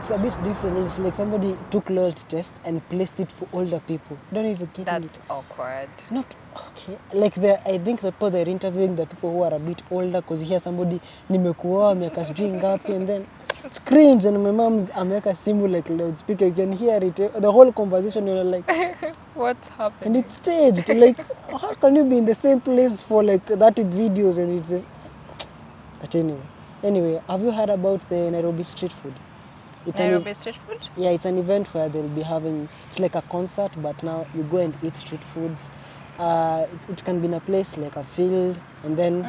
it's a bit different. It's like somebody took loyalty test and placed it for older people. I don't even get it. That's awkward. Not okay. Like I think the people they're interviewing the people who are a bit older, because you hear somebody nimekuoa miaka sijui ngapi, and then it's cringe, and my mom's ameweka simu like loudspeaker. You can hear it. The whole conversation, you're like, What's happening? and it's staged. Like, how can you be in the same place for like 30 videos and it's just... But anyway, have you heard about the Nairobi street food? It's Nairobi street food? Yeah, it's an event where they'll be having, it's like a concert, but now you go and eat street foods. It can be in a place like a field, and then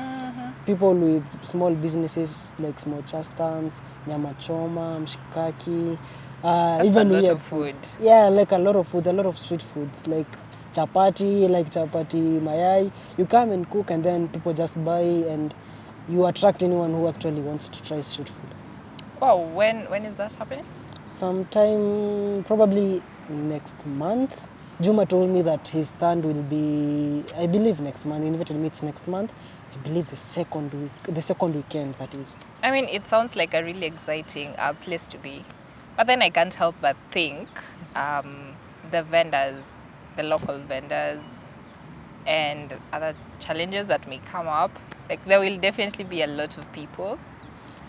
people with small businesses like small stands, nyama choma, mshikaki, even a lot weird of food. Yeah, like a lot of foods, a lot of street foods, like chapati mayai. You come and cook, and then people just buy, and you attract anyone who actually wants to try street food. Wow, when is that happening? Sometime probably next month. Juma told me that his stand will be, I believe, next month. He invited me, it's next month. I believe the second weekend, that is. I mean, it sounds like a really exciting place to be. But then I can't help but think the vendors, the local vendors, and other challenges that may come up. Like, there will definitely be a lot of people.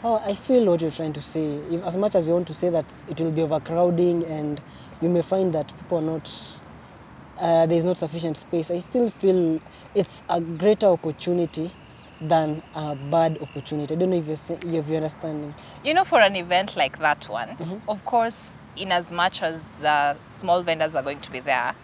Oh, I feel what you're trying to say. As much as you want to say that it will be overcrowding and you may find that people are not, there's not sufficient space, I still feel it's a greater opportunity than a bad opportunity. I don't know if you're understanding. You know, for an event like that one, of course, in as much as the small vendors are going to be there,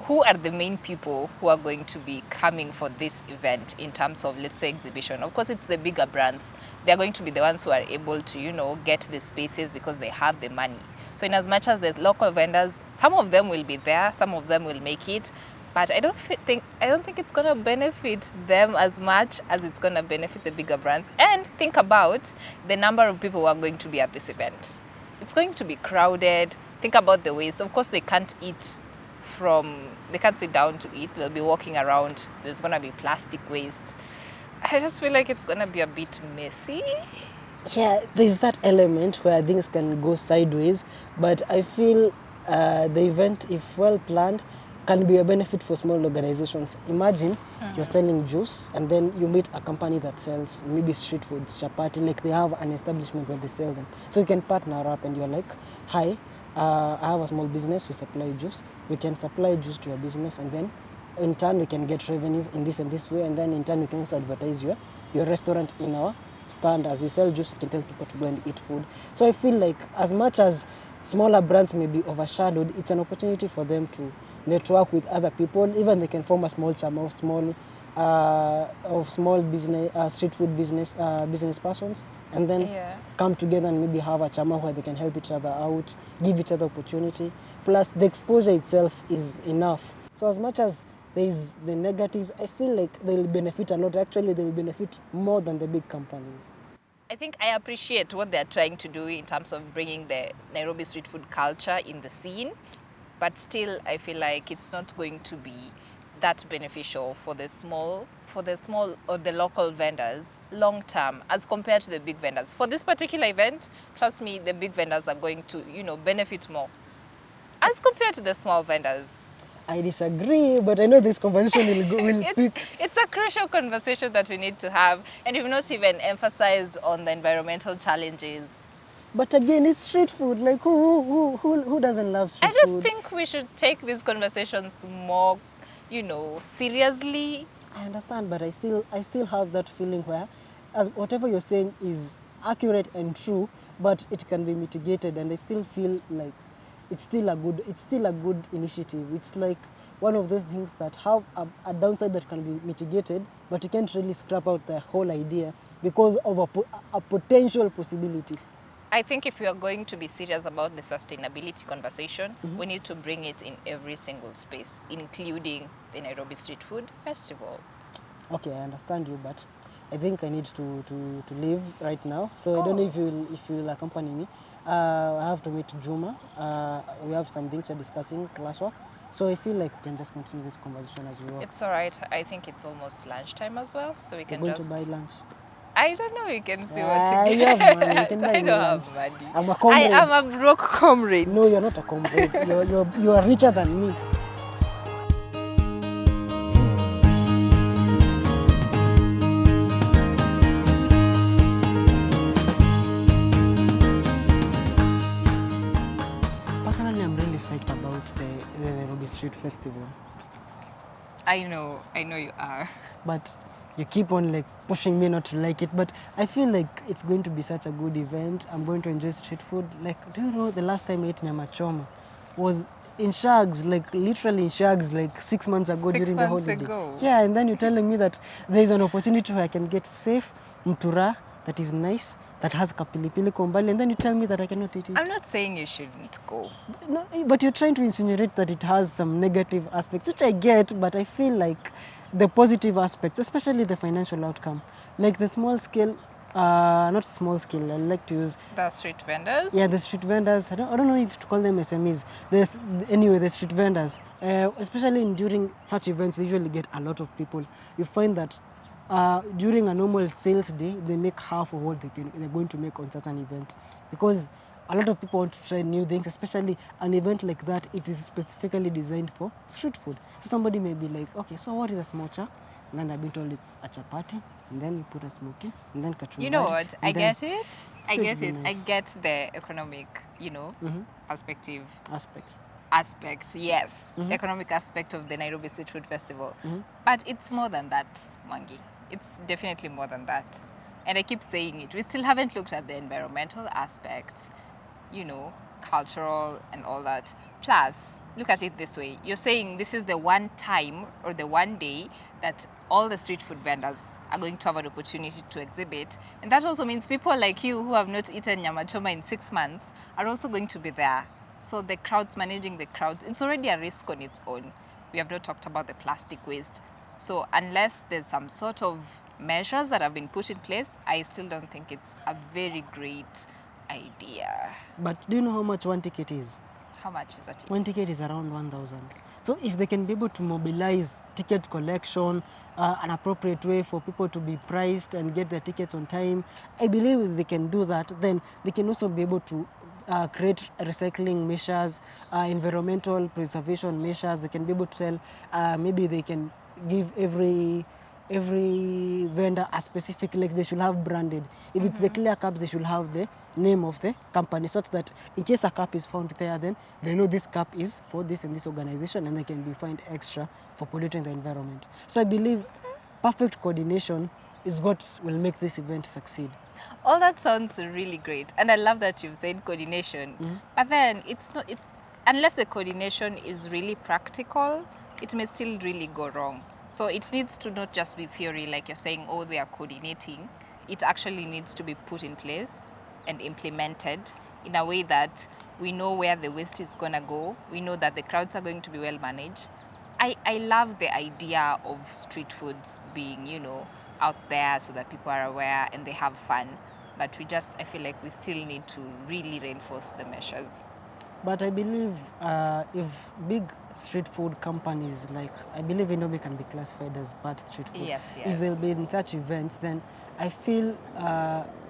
who are the main people who are going to be coming for this event in terms of, let's say, exhibition? Of course, it's the bigger brands. They're going to be the ones who are able to, you know, get the spaces because they have the money. So in as much as there's local vendors, some of them will be there, some of them will make it, but I don't think it's going to benefit them as much as it's going to benefit the bigger brands. And think about the number of people who are going to be at this event. It's going to be crowded. Think about the waste. Of course, they can't sit down to eat. They'll be walking around. There's going to be plastic waste. I just feel like it's going to be a bit messy. Yeah, there's that element where things can go sideways, but I feel the event, if well planned, can be a benefit for small organizations. Imagine you're selling juice, and then you meet a company that sells maybe street foods, chapati, like they have an establishment where they sell them. So you can partner up, and you're like, hi, I have a small business, we supply juice. We can supply juice to your business, and then in turn we can get revenue in this and this way, and then in turn we can also advertise your restaurant in our stand. As we sell juice, you can tell people to go and eat food. So I feel like as much as smaller brands may be overshadowed, it's an opportunity for them to network with other people. Even they can form a small chama of small business, street food business persons, and then come together and maybe have a chama where they can help each other out, give each other opportunity. Plus, the exposure itself is enough. So as much as there is the negatives, I feel like they'll benefit a lot. Actually, they'll benefit more than the big companies. I think I appreciate what they're trying to do in terms of bringing the Nairobi street food culture in the scene, but still I feel like it's not going to be that beneficial for the small or the local vendors long term as compared to the big vendors. For this particular event, trust me, the big vendors are going to, you know, benefit more as compared to the small vendors. I disagree, but I know this conversation will pick. It's a crucial conversation that we need to have, and we've not even emphasized on the environmental challenges. But again, it's street food. Like who doesn't love street food? I just think we should take these conversations more, you know, seriously. I understand, but I still have that feeling where, as whatever you're saying is accurate and true, but it can be mitigated, and I still feel like it's still a good initiative. It's like one of those things that have a downside that can be mitigated, but you can't really scrap out the whole idea because of a potential possibility. I think if we are going to be serious about the sustainability conversation, we need to bring it in every single space, including the Nairobi Street Food Festival. Okay, I understand you, but I think I need to leave right now. So I don't know if you will accompany me. I have to meet Juma. We have some things we're discussing, classwork. So I feel like we can just continue this conversation as we walk. It's all right. I think it's almost lunchtime as well, so we can We're going to buy lunch. I don't know. You can see what Ah, to you get. have money. You can buy I me don't lunch. have money. I'm a comrade. I am a broke comrade. No, you're not a comrade. You are richer than me. Personally, I'm really psyched about the Nairobi Street Festival. I know you are. But you keep on like pushing me not to like it. But I feel like it's going to be such a good event. I'm going to enjoy street food. Like, do you know the last time I ate nyama choma was in Shags, like literally in Shags, like 6 months ago 6 during the months holiday. ago. Yeah, and then you're telling me that there is an opportunity where I can get safe mtura that is nice, that has kapilipili kombali, and then you tell me that I cannot eat it. I'm not saying you shouldn't go. No, but you're trying to insinuate that it has some negative aspects, which I get, but I feel like the positive aspects, especially the financial outcome, like the small scale, not small scale, I like to use, The street vendors. yeah, the street vendors, I don't know if to call them SMEs, anyway, the street vendors, especially during such events, they usually get a lot of people. You find that during a normal sales day, they make half of what they're going to make on such an event, because a lot of people want to try new things, especially an event like that. It is specifically designed for street food. So somebody may be like, okay, so what is a smocha? And then I've been told it's a chapati, and then we put a smoky, and then kachumbari. You know what? I get it. I going get to be it. I nice. get the economic, Mhm. perspective Aspects. yes, Mhm. economic aspect of the Nairobi Street Food Festival. Mhm. But it's more than that, Mwangi. It's definitely more than that. And I keep saying it. We still haven't looked at the environmental aspect, cultural and all that. Plus, look at it this way. You're saying this is the one time or the one day that all the street food vendors are going to have an opportunity to exhibit. And that also means people like you who have not eaten nyama choma in 6 months are also going to be there. So the crowds, managing the crowds, it's already a risk on its own. We have not talked about the plastic waste. So unless there's some sort of measures that have been put in place, I still don't think it's a very great idea. But do you know how much one ticket is? How much is that? One ticket is around 1,000. So if they can be able to mobilize ticket collection, an appropriate way for people to be priced and get their tickets on time, I believe if they can do that, then they can also be able to create recycling measures, environmental preservation measures. They can be able to tell, maybe they can give every vendor a specific, like they should have branded. If it's the clear cups, they should have the name of the company, such that in case a cup is found there, then they know this cup is for this and this organization, and they can be fined extra for polluting the environment. So I believe perfect coordination is what will make this event succeed. All that sounds really great, and I love that you've said coordination. But then it's unless the coordination is really practical, it may still really go wrong. So it needs to not just be theory, like you're saying, oh, they are coordinating. It actually needs to be put in place and implemented in a way that we know where the waste is going to go. We know that the crowds are going to be well managed. I love the idea of street foods being, out there so that people are aware and they have fun. But I feel like we still need to really reinforce the measures. But I believe if big street food companies, like I believe Indomie can be classified as bad street food. Yes. If they'll be in such events, then I feel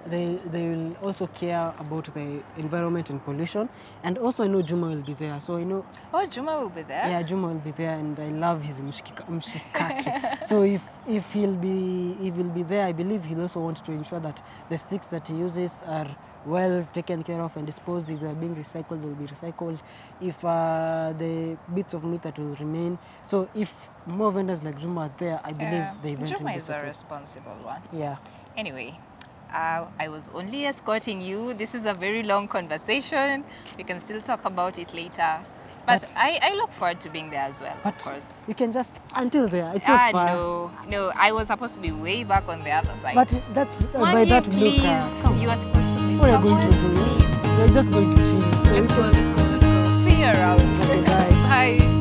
they will also care about the environment and pollution. And also I know Juma will be there. So I know. Oh, Juma will be there? Yeah, Juma will be there, and I love his mshikaki. So if he'll be there, I believe he'll also want to ensure that the sticks that he uses are well taken care of and disposed. If they're being recycled, they'll be recycled. If the bits of meat that will remain. So if more vendors like Juma are there, I believe the event will Juma be is a successful. responsible one. Yeah. Anyway, I was only escorting you. This is a very long conversation. We can still talk about it later. But I look forward to being there as well, of course. You can just, until there, it's not far. No, I was supposed to be way back on the other side. But that's, by Mwangi, that please, look, you are supposed to be. what are you going to do? You're just going to chill. So Let's go. See you around. Okay, bye. Bye.